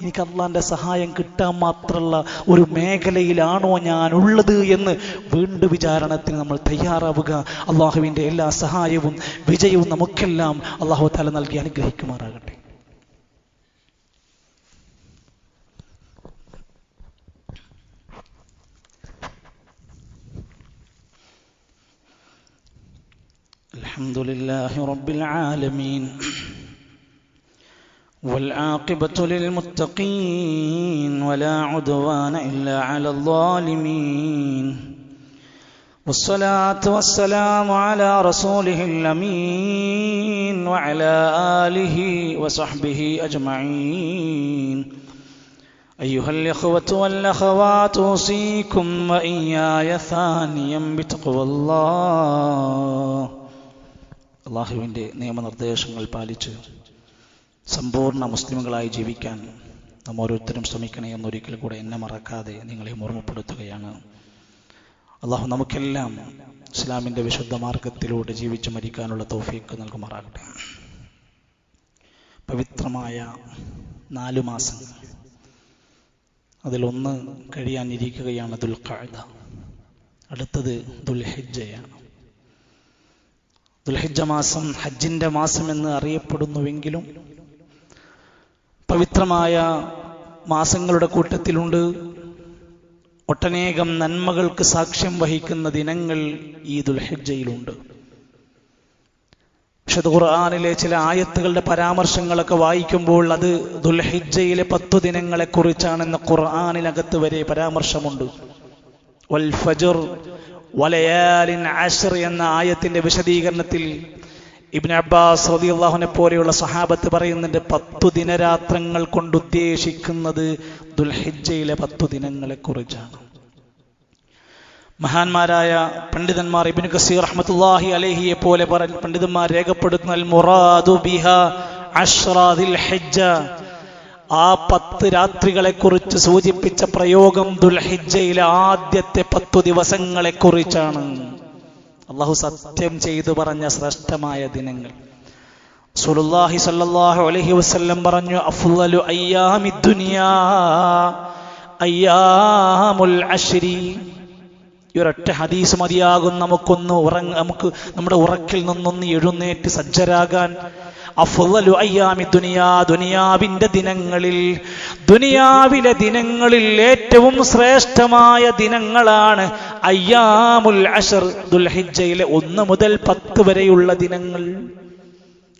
എനിക്ക് അള്ളാന്റെ സഹായം കിട്ടാൻ മാത്രമുള്ള ഒരു മേഖലയിലാണോ ഞാൻ ഉള്ളത് എന്ന് വീണ്ടും വിചാരണത്തിന് നമ്മൾ തയ്യാറാവുക. അള്ളാഹുവിന്റെ എല്ലാ സഹായവും വിജയവും നമുക്കെല്ലാം അള്ളാഹു തആല നൽകി അനുഗ്രഹിക്കുമാറാകട്ടെ. അൽഹംദുലില്ലാഹി റബ്ബിൽ ആലമീൻ والعاقبة للمتقين ولا عدوان إلا على الظالمين والصلاة والسلام على رسوله الأمين وعلى آله وصحبه أجمعين أيها الإخوة والأخوات أوصيكم وإياي ثانيا بتقوى الله. അല്ലാഹുവിൻ്റെ നിയമനിർദ്ദേശങ്ങൾ പാലിച്ച് സമ്പൂർണ്ണ മുസ്ലിമുകളായി ജീവിക്കാൻ നാം ഓരോരുത്തരും ശ്രമിക്കണേ എന്നൊരിക്കൽ കൂടെ എന്നെ മറക്കാതെ നിങ്ങളെ ഓർമ്മപ്പെടുത്തുകയാണ്. അള്ളാഹു നമുക്കെല്ലാം ഇസ്ലാമിൻ്റെ വിശുദ്ധ മാർഗത്തിലൂടെ ജീവിച്ചു മരിക്കാനുള്ള തൗഫീഖ് നൽകുമാറാകട്ടെ. പവിത്രമായ 4 മാസങ്ങൾ, അതിലൊന്ന് കഴിയാനിരിക്കുകയാണ് ദുൽഖഅദ, അടുത്തത് ദുൽഹിജ്ജയാണ്. ദുൽഹിജ്ജ മാസം ഹജ്ജിന്റെ മാസം എന്ന് അറിയപ്പെടുന്നുവെങ്കിലും പവിത്രമായ മാസങ്ങളുടെ കൂട്ടത്തിലുണ്ട് ഒട്ടനേകം നന്മകൾക്ക് സാക്ഷ്യം വഹിക്കുന്ന ദിനങ്ങൾ ഈ ദുൽഹിജ്ജയിലുണ്ട്. വിശുദ്ധ ഖുർആനിലെ ചില ആയത്തുകളുടെ പരാമർശങ്ങളൊക്കെ വായിക്കുമ്പോൾ അത് ദുൽഹിജ്ജയിലെ 10 ദിനങ്ങളെ കുറിച്ചാണെന്ന് ഖുർആനിനകത്ത് വരെ പരാമർശമുണ്ട്. വൽ ഫജ്ർ വലയാലിൻ അശ്ർ എന്ന ആയത്തിന്റെ വിശദീകരണത്തിൽ ഇബ്നു അബ്ബാസ് റളിയല്ലാഹു അൻഹു പോലെയുള്ള സഹാബത്ത് പറയുന്നുണ്ട് 10 ദിനരാത്രങ്ങൾ കൊണ്ട് ഉദ്ദേശിക്കുന്നത് ദുൽഹിജ്ജയിലെ 10 ദിനങ്ങളെ കുറിച്ചാണ്. മഹാന്മാരായ പണ്ഡിതന്മാർ ഇബ്നു കസീർ റഹ്മത്തുള്ളാഹി അലൈഹിയെ പോലെ പണ്ഡിതന്മാർ രേഖപ്പെടുത്തുന്ന അൽ മുറാദു ബിഹാ അശ്റാ ദിൽഹിജ്ജ, ആ 10 രാത്രികളെ കുറിച്ച് സൂചിപ്പിച്ച പ്രയോഗം ദുൽഹിജ്ജയിലെ ആദ്യത്തെ 10 ദിവസങ്ങളെ കുറിച്ചാണ്. അല്ലാഹു സത്യം ചെയ്തു പറഞ്ഞ ശ്രേഷ്ഠമായ ദിനങ്ങൾ. റസൂലുള്ളാഹി സ്വല്ലല്ലാഹു അലൈഹി വസല്ലം പറഞ്ഞു, അഫ്ളലു അയ്യാമിദ് ദുനിയാ അയ്യാമുൽ അശ്രി. ഈ ഒരൊറ്റ ഹദീസ് മതിയാകും നമുക്കൊന്ന് നമുക്ക് നമ്മുടെ ഉറക്കിൽ നിന്നൊന്ന് എഴുന്നേറ്റ് സജ്ജരാകാൻ. അഫ്ളലു അയ്യാമി ദുനിയാ, ദുനിയാവിന്റെ ദിനങ്ങളിൽ, ദുനിയാവിലെ ദിനങ്ങളിൽ ഏറ്റവും ശ്രേഷ്ഠമായ ദിനങ്ങളാണ് അയ്യാമുൽ അശ്ർ, ദുൽഹിജ്ജയിലെ 1 മുതൽ 10 വരെയുള്ള ദിനങ്ങൾ.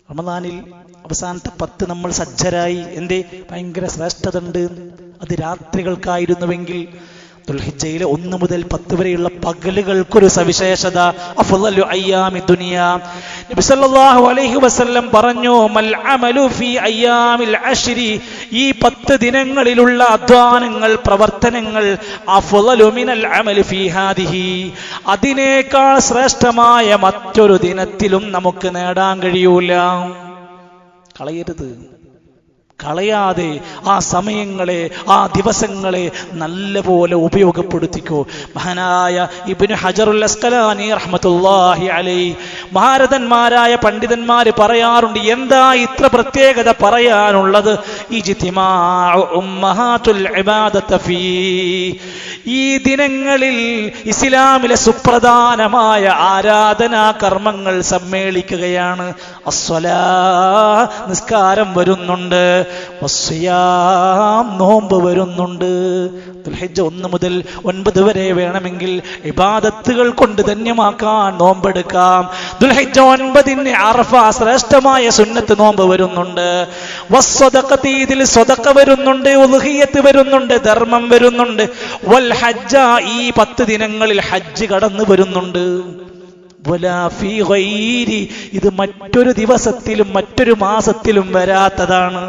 റമദാനിൽ അവസാനത്തെ 10 നമ്മൾ സജ്ജരായി. എന്തേ? ഭയങ്കര ശ്രേഷ്ഠത ഉണ്ട്. അത് രാത്രികൾക്കായിരുന്നുവെങ്കിൽ ദുൽഹിജ്ജയിലെ 1 മുതൽ 10 വരെയുള്ള പകലുകൾക്കൊരു സവിശേഷത. അഫ്ളലു അയ്യാമി ദുനിയാ. നബി സല്ലല്ലാഹു അലൈഹി വസല്ലം പറഞ്ഞു, മൽ അമലു ഫീ അയ്യാമിൽ അശ്രി, ഈ 10 ദിനങ്ങളിലുള്ള അധ്വാനങ്ങൾ, പ്രവർത്തനങ്ങൾ, അഫ്ളലു മിനൽ അമലി ഫീ ഹാദിഹി, അതിനേക്കാൾ ശ്രേഷ്ഠമായ മറ്റൊരു ദിനത്തിലും നമുക്ക് നേടാൻ കഴിയൂല. കളയരുത്, കളയാതെ ആ സമയങ്ങളെ, ആ ദിവസങ്ങളെ നല്ലപോലെ ഉപയോഗപ്പെടുത്തിക്കോ. മഹാനായ ഇബ്നു ഹജറുൽ അസ്ഖലാനി റഹ്മത്തുള്ളാഹി അലൈഹി, മഹാരഥന്മാരായ പണ്ഡിതന്മാര് പറയാറുണ്ട്, എന്താ ഇത്ര പ്രത്യേകത പറയാനുള്ളത്? ഇജ്തിമാഉ ഉമ്മഹാത്തുൽ ഇബാദത ഫീ, ഈ ദിനങ്ങളിൽ ഇസ്ലാമിലെ സുപ്രധാനമായ ആരാധനാ കർമ്മങ്ങൾ സമ്മേളിക്കുകയാണ്. അസ്സലാ, നിസ്കാരം വരുന്നുണ്ട്, വസ്സിയാം, നോമ്പ് വരുന്നുണ്ട്. ദുൽഹിജ്ജ 1 മുതൽ 9 വരെ വേണമെങ്കിൽ ഇബാദത്തുകൾ കൊണ്ട് ധന്യമാക്കാൻ നോമ്പെടുക്കാം. ദുൽഹിജ്ജ 9 അറഫ ശ്രേഷ്ഠമായ സുന്നത്ത് നോമ്പ് വരുന്നുണ്ട്. വസ്സദഖത്തി, ഇതിൽ സ്വദഖ വരുന്നുണ്ട്, ഉദ്ഹിയ്യത്ത് വരുന്നുണ്ട്, ധർമ്മം വരുന്നുണ്ട്. വൽ ഹജ്ജ, ഈ 10 ദിനങ്ങളിൽ ഹജ്ജ് കടന്നു വരുന്നുണ്ട്. വലാ ഫീ ഗൈരി, ഇത് മറ്റൊരു ദിവസത്തിലും മറ്റൊരു മാസത്തിലും വരാത്തതാണ്.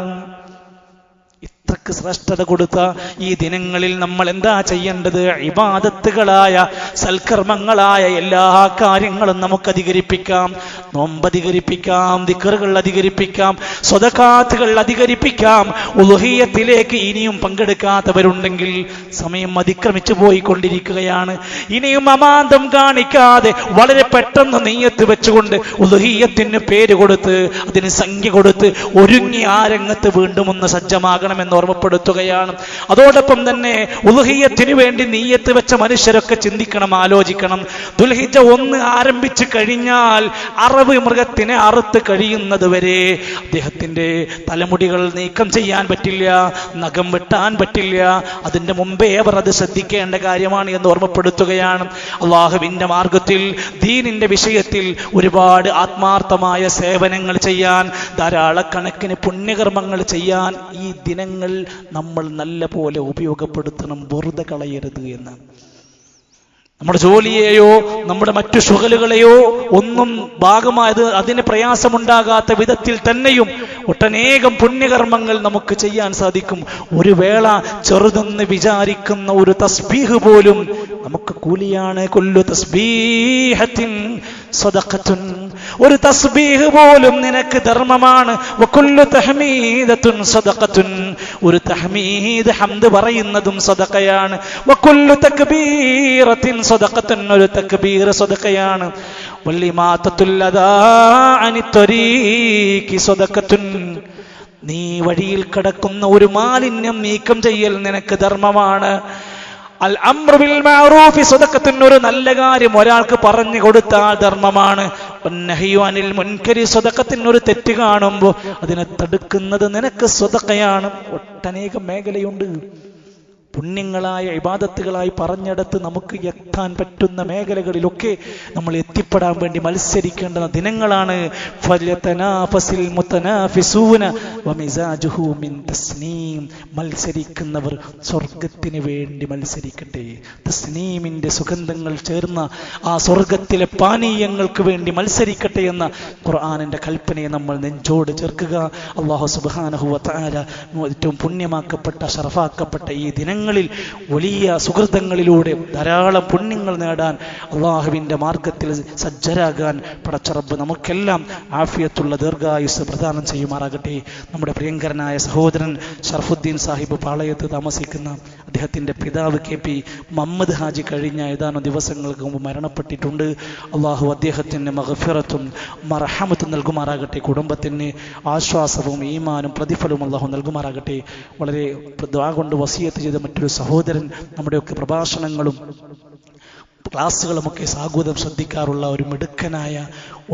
ഇത്ര അത്രക്ക് ശ്രേഷ്ഠത കൊടുത്ത ഈ ദിനങ്ങളിൽ നമ്മൾ എന്താ ചെയ്യേണ്ടത്? ഇബാദത്തുകളായ സൽക്കർമ്മങ്ങളായ എല്ലാ കാര്യങ്ങളും നമുക്ക് അധികരിപ്പിക്കാം. നോമ്പ് അധികരിപ്പിക്കാം, ദിക്റുകൾ അധികരിപ്പിക്കാം, സ്വദഖാത്തുകൾ അധികരിപ്പിക്കാം. ഉളുഹിയ്യത്തിലേക്ക് ഇനിയും പങ്കെടുക്കാത്തവരുണ്ടെങ്കിൽ സമയം അതിക്രമിച്ചു പോയിക്കൊണ്ടിരിക്കുകയാണ്. ഇനിയും അമാന്തം കാണിക്കാതെ വളരെ പെട്ടെന്ന് നിയ്യത്ത് വെച്ചുകൊണ്ട് ഉളുഹിയ്യത്തിന് പേര് കൊടുത്ത് അതിന് സംഖ്യ കൊടുത്ത് ഒരുങ്ങി ആ രംഗത്ത് വീണ്ടും ഒന്ന് സജ്ജമാകണമെന്ന് ഓർമ്മപ്പെടുത്തുകയാണ്. അതോടൊപ്പം തന്നെ ഉളുഹിയ്യത്തിന് വേണ്ടി നിയ്യത്ത് വെച്ച മനുഷ്യരൊക്കെ ചിന്തിക്കണം, ആലോചിക്കണം. ദുൽഹിജ്ജ 1 ആരംഭിച്ചു കഴിഞ്ഞാൽ അറവ് മൃഗത്തിനെ അറുത്ത് കഴിയുന്നത് വരെ അദ്ദേഹത്തിന്റെ തലമുടികൾ നീക്കം ചെയ്യാൻ പറ്റില്ല, നഖം വെട്ടാൻ പറ്റില്ല. അതിന്റെ മുമ്പേ അവർ അത് ശ്രദ്ധിക്കേണ്ട കാര്യമാണ് എന്ന് ഓർമ്മപ്പെടുത്തുകയാണ്. അള്ളാഹുവിന്റെ മാർഗത്തിൽ ദീനിന്റെ വിഷയത്തിൽ ഒരുപാട് ആത്മാർത്ഥമായ സേവനങ്ങൾ ചെയ്യാൻ, ധാരാളക്കണക്കിന് പുണ്യകർമ്മങ്ങൾ ചെയ്യാൻ ഈ ദിനങ്ങൾ നമ്മൾ നല്ല പോലെ ഉപയോഗപ്പെടുത്തണം. വെറുതെ കളയരുത് എന്ന്. നമ്മുടെ ജോലിയെയോ നമ്മുടെ മറ്റു ശുഗലുകളെയോ ഒന്നും ഭാഗമായത് അതിന് പ്രയാസമുണ്ടാകാത്ത വിധത്തിൽ തന്നെയും ഒട്ടനേകം പുണ്യകർമ്മങ്ങൾ നമുക്ക് ചെയ്യാൻ സാധിക്കും. ഒരു വേള ചെറുതെന്ന് വിചാരിക്കുന്ന ഒരു തസ്ബീഹ് പോലും നമുക്ക് കൂലിയാണ്. കുല്ലു തസ്ബീഹത്തിൻ സദഖത്തുൻ, ഒരു തസ്ബീഹ് പോലും നിനക്ക് ധർമ്മമാണ്. വകുല്ലു തഹ്മീദത്തുൻ സദഖത്തുൻ, ഒരു തഹ്മീദ് ഹംദ് പറയുന്നതും സദഖയാണ്. വകുല്ലു തക്ബീറത്തിൻ സദഖത്തുൻ, ഒരു തക്ബീർ സദഖയാണ്. വല്ലിമാതത്തുൽ അദാ അനി ത്വരീഖി സദഖത്തുൻ, നീ വഴിയിൽ കിടക്കുന്ന ഒരു മാലിന്യം നീക്കം ചെയ്യൽ നിനക്ക് ധർമ്മമാണ്. അൽ അംറു ബിൽ മഅറൂഫി സദഖത്തുൻ, ഒരു നല്ല കാര്യം ഒരാൾക്ക് പറഞ്ഞു കൊടുത്താൽ ധർമ്മമാണ്. വന്നഹ്യു അനിൽ മുൻകരി സദഖത്തുൻ, ഒരു തെറ്റ് കാണുമ്പോൾ അതിനെ തടുക്കുന്നത് നിനക്ക് സദഖയാണ്. ഒട്ടനേകം മേഖലയുണ്ട്. പുണ്യങ്ങളായ ഇബാദത്തുകളായി പറഞ്ഞെടുത്ത് നമുക്ക് എത്താൻ പറ്റുന്ന മേഖലകളിലൊക്കെ നമ്മൾ എത്തിപ്പെടാൻ വേണ്ടി മത്സരിക്കേണ്ട ദിനങ്ങളാണ്. ഫല്യതനാഫസിൽ മുതനാഫിസൂന വമിസാജുഹു മിൻ തസ്നീം, മത്സരിക്കുന്നവർ സ്വർഗത്തിന് വേണ്ടി മത്സരിക്കട്ടെ. തസ്നീമിന്റെ സുഗന്ധങ്ങൾ ചേർന്ന ആ സ്വർഗത്തിലെ പാനീയങ്ങൾക്ക് വേണ്ടി മത്സരിക്കട്ടെ എന്ന ഖുർആനിന്റെ കൽപ്പനയെ നമ്മൾ നെഞ്ചോട് ചേർക്കുക. അല്ലാഹു സുബ്ഹാനഹു വ തആല ഏറ്റവും പുണ്യമാക്കപ്പെട്ട ഷറഫാക്കപ്പെട്ട ഈ ദിനങ്ങൾ വലിയ സുഹൃതങ്ങളിലൂടെ ധാരാളം പുണ്യങ്ങൾ നേടാൻ, അള്ളാഹുവിന്റെ മാർഗത്തിൽ സജ്ജരാകാൻ പടച്ച റബ്ബ് നമുക്കെല്ലാം ആഫിയത്തുള്ള ദീർഘായുസ് പ്രദാനം ചെയ്യുമാറാകട്ടെ. നമ്മുടെ പ്രിയങ്കരനായ സഹോദരൻ ഷർഫുദ്ദീൻ സാഹിബ് പാളയത്ത് താമസിക്കുന്ന അദ്ദേഹത്തിന്റെ പിതാവ് KP മുഹമ്മദ് ഹാജി കഴിഞ്ഞ ഏതാനും ദിവസങ്ങൾക്ക് മുമ്പ് മരണപ്പെട്ടിട്ടുണ്ട്. അള്ളാഹു അദ്ദേഹത്തിന് മഗ്ഫിറത്തും മർഹമത്തും നൽകുമാറാകട്ടെ. കുടുംബത്തിന് ആശ്വാസവും ഈമാനും പ്രതിഫലവും അള്ളാഹു നൽകുമാറാകട്ടെ. വളരെ ദുആ കൊണ്ട് വസിയത്ത് ചെയ്ത മറ്റൊരു സഹോദരൻ, നമ്മുടെയൊക്കെ പ്രഭാഷണങ്ങളും ക്ലാസ്സുകളുമൊക്കെ സാഗൂതം ശ്രദ്ധിക്കാറുള്ള ഒരു മിടുക്കനായ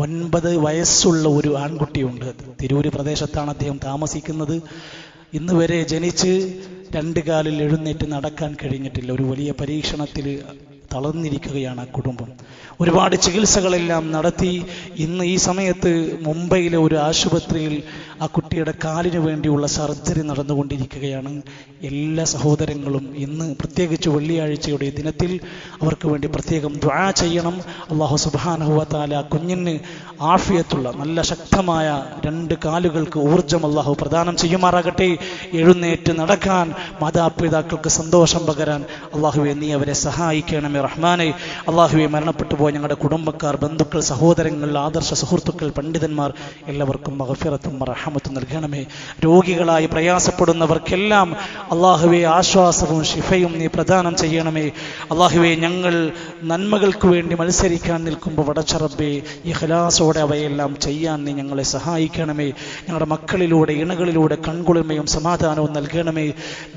9 വയസ്സുള്ള ഒരു ആൺകുട്ടിയുണ്ട്. തിരൂര് പ്രദേശത്താണ് അദ്ദേഹം താമസിക്കുന്നത്. ഇന്ന് വരെ ജനിച്ച് 2 കാലിൽ എഴുന്നേറ്റ് നടക്കാൻ കഴിഞ്ഞിട്ടില്ല. ഒരു വലിയ പരീക്ഷണത്തിൽ തളർന്നിരിക്കുകയാണ് ആ കുടുംബം. ഒരുപാട് ചികിത്സകളെല്ലാം നടത്തി ഇന്ന് ഈ സമയത്ത് മുംബൈയിലെ ഒരു ആശുപത്രിയിൽ ആ കുട്ടിയുടെ കാലിന് വേണ്ടിയുള്ള സർജറി നടന്നുകൊണ്ടിരിക്കുകയാണ്. എല്ലാ സഹോദരങ്ങളും ഇന്ന് പ്രത്യേകിച്ച് വെള്ളിയാഴ്ചയുടെ ദിനത്തിൽ അവർക്ക് വേണ്ടി പ്രത്യേകം ദുആ ചെയ്യണം. അല്ലാഹു സുബ്ഹാനഹു വ തആല കുഞ്ഞിന് ആഫിയത്തുള്ള നല്ല ശക്തമായ 2 കാലുകൾക്ക് ഊർജ്ജം അല്ലാഹു പ്രദാനം ചെയ്യുമാറാകട്ടെ. എഴുന്നേറ്റ് നടക്കാൻ, മാതാപിതാക്കൾക്ക് സന്തോഷം പകരാൻ അല്ലാഹുവേ നീ അവരെ സഹായിക്കണമേ റഹ്മാനെ. അല്ലാഹുവേ മരണപ്പെട്ടു പോയ ഞങ്ങളുടെ കുടുംബക്കാർ, ബന്ധുക്കൾ, സഹോദരങ്ങൾ, ആദർശ സുഹൃത്തുക്കൾ, പണ്ഡിതന്മാർ എല്ലാവർക്കും മഗ്ഫിറത്തും റഹ്മത്തും നൽകണമേ. രോഗികളായി പ്രയാസപ്പെടുന്നവർക്കെല്ലാം അല്ലാഹുവേ ആശ്വാസവും ശിഫയും നീ പ്രദാനം ചെയ്യണമേ. അല്ലാഹുവേ ഞങ്ങൾ നന്മകൾക്ക് വേണ്ടി മത്സരിക്കാൻ നിൽക്കുമ്പോൾ പടച്ച റബ്ബേ ഇഖ്ലാസോടെ അവയെല്ലാം ചെയ്യാൻ നീ ഞങ്ങളെ സഹായിക്കണമേ. ഞങ്ങളുടെ മക്കളിലൂടെ ഇണകളിലൂടെ കൺകുളിർമയും സമാധാനവും നൽകണമേ.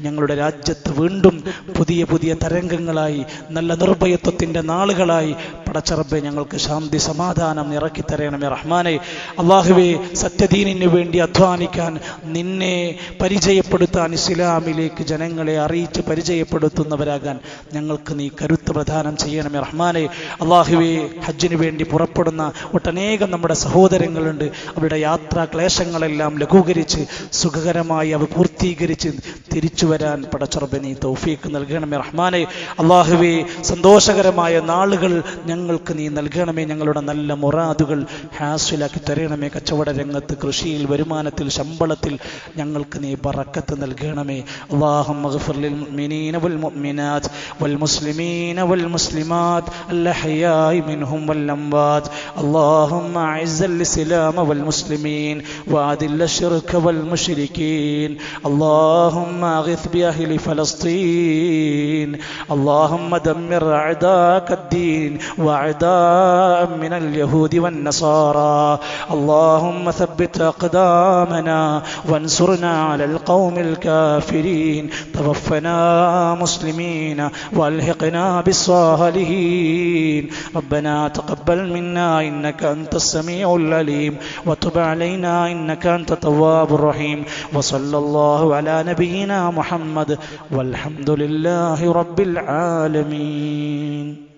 ഞങ്ങളുടെ രാജ്യത്ത് വീണ്ടും പുതിയ പുതിയ തരംഗങ്ങളായി നല്ല നിർഭയത്വത്തിന്റെ നാളുകളായി പടച്ച റബ്ബേ ഞങ്ങൾക്ക് ശാന്തി സമാധാനം ഇറക്കി തരണമേ റഹ്മാനെ. അല്ലാഹുവേ സത്യദീനിന് വേണ്ടി അധ്വാനിക്കാൻ, നിന്നെ പരിചയപ്പെടുത്താൻ, ഇസ്ലാമിലേക്ക് ജനങ്ങളെ അറിയിച്ച് പരിചയപ്പെടുത്തുന്നവരാകാൻ ഞങ്ങൾക്ക് നീ കരുത്ത് പ്രദാനം ചെയ്യണമേ റഹ്മാനെ. അല്ലാഹുവേ ഹജ്ജിന് വേണ്ടി പുറപ്പെടുന്ന ഒട്ടനേകം നമ്മുടെ സഹോദരങ്ങളുണ്ട്. അവരുടെ യാത്രാ ക്ലേശങ്ങളെല്ലാം ലഘൂകരിച്ച് സുഖകരമായി അവ പൂർത്തീകരിച്ച് തിരിച്ചു വരാൻ പടച്ചറബ്ബേ നീ തൗഫീഖ് നൽകണമേ റഹ്മാനെ. അല്ലാഹുവേ, സന്തോഷകരമായ നാളുകൾ ഞങ്ങൾക്ക് നീ നൽകണമേ. ഞങ്ങളുടെ നല്ല മുറാദുകൾ ഹാസിലാക്കി തരണമേ. കച്ചവട രംഗത്ത്, കൃഷിയിൽ, വരുമാനത്തിൽ, ശമ്പളത്തിൽ ഞങ്ങൾക്ക് നീ ബറക്കത്ത് നൽകണമേ. അല്ലാഹുമ്മ ഗ്ഫിർ ലിൽ മുഅ്മിനീന വൽ മുഅ്മിനാത്ത് വൽ മുസ്ലിമീന വൽ മുസ്ലിമാത്ത് അൽഹയാഇ മിൻഹും വൽ അംവാത്ത്. അല്ലാഹുമ്മ അഇസ്സൽ ഇസ്ലാമ വൽ മുസ്ലിമീൻ വഅദില്ല الشرك والمشركين. اللهم اغث باهل فلسطين. اللهم دمر اعداءك الدين واعداء من اليهود والنصارى. اللهم ثبت اقدامنا وانصرنا على القوم الكافرين. توفنا مسلمين والحقنا بالصالحين. ربنا تقبل منا انك انت السميع العليم وتب علينا انك انت التواب الرحيم. وصلى الله على نبينا محمد والحمد لله رب العالمين.